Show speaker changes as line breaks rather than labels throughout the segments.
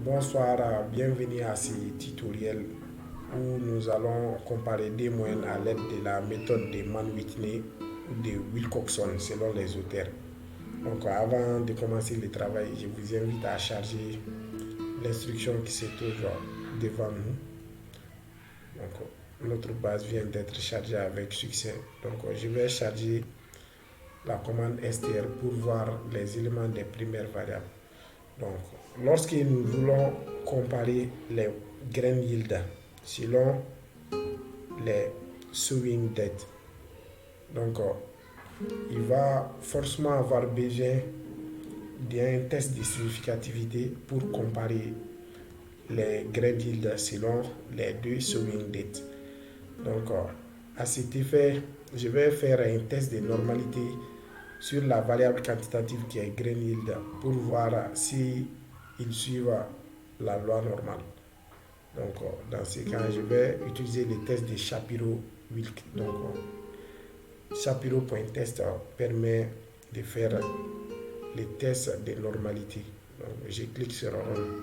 Bonsoir, bienvenue à ce tutoriel où nous allons comparer des moyennes à l'aide de la méthode de Mann-Whitney ou de Wilcoxon selon les auteurs. Donc avant de commencer le travail, je vous invite à charger l'instruction qui se trouve devant nous. Donc notre base vient d'être chargée avec succès. Donc je vais charger la commande str pour voir les éléments des premières variables. Donc, lorsque nous voulons comparer les grain yield selon les sowing date, donc il va forcément avoir besoin d'un test de significativité pour comparer les grain yield selon les deux sowing dates. Donc, à cet effet, je vais faire un test de normalité sur la variable quantitative qui est grain yield pour voir si ils suivent la loi normale. Donc, dans ce cas, je vais utiliser le test de Shapiro-Wilk. Donc, Shapiro.test permet de faire les tests de normalité. Donc, je clique sur Run.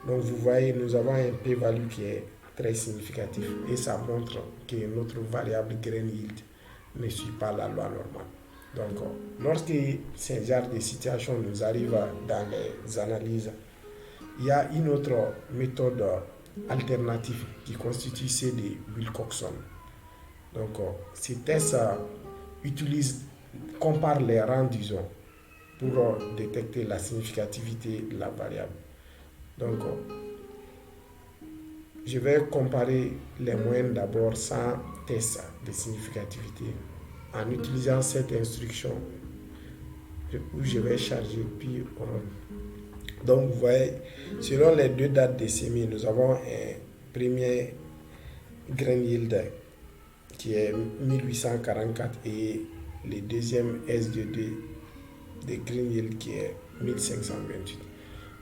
Donc, vous voyez, nous avons un p-value qui est très significatif et ça montre que notre variable grain yield ne suit pas la loi normale. Donc, lorsque ce genre de situation nous arrive dans les analyses, il y a une autre méthode alternative qui constitue celle de Wilcoxon. Donc, ces tests comparent les rangs, disons, pour détecter la significativité de la variable. Donc, je vais comparer les moyennes d'abord sans test de significativité en utilisant cette instruction où je vais charger puis on. Donc vous voyez, selon les deux dates de semis, nous avons un premier grain yield qui est 1844 et le deuxième S2D de grain yield qui est 1528.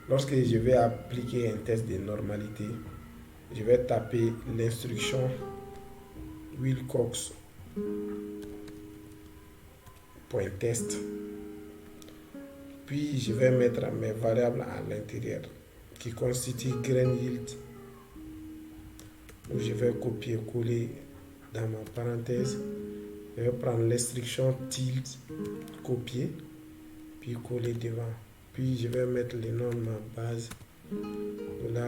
Lorsque je vais appliquer un test de normalité, je vais taper l'instruction Wilcox.test. Puis je vais mettre mes variables à l'intérieur qui constituent grain yield où je vais copier-coller dans ma parenthèse. Je vais prendre l'instruction tilde, copier, puis coller devant. Puis je vais mettre le nom de ma base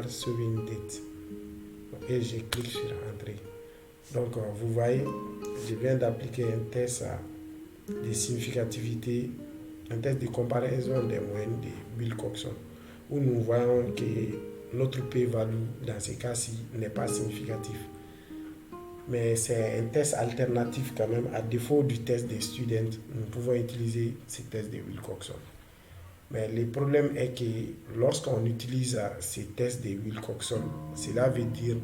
$sowing date et je clique sur Entrée. Donc vous voyez, je viens d'appliquer un test de significativité, un test de comparaison des moyennes de Wilcoxon, où nous voyons que notre p-value dans ce cas-ci n'est pas significatif. Mais c'est un test alternatif quand même. À défaut du test des students, nous pouvons utiliser ce test de Wilcoxon. Mais le problème est que lorsqu'on utilise ces tests de Wilcoxon, cela veut dire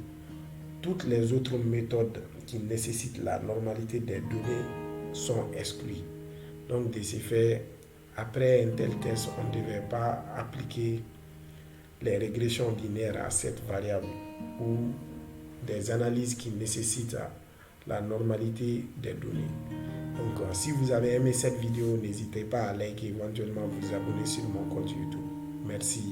toutes les autres méthodes qui nécessitent la normalité des données sont exclues. Donc, de ce fait, après un tel test, on ne devait pas appliquer les régressions linéaires à cette variable ou des analyses qui nécessitent la normalité des données. Donc, si vous avez aimé cette vidéo, n'hésitez pas à liker, éventuellement vous abonner sur mon compte YouTube. Merci.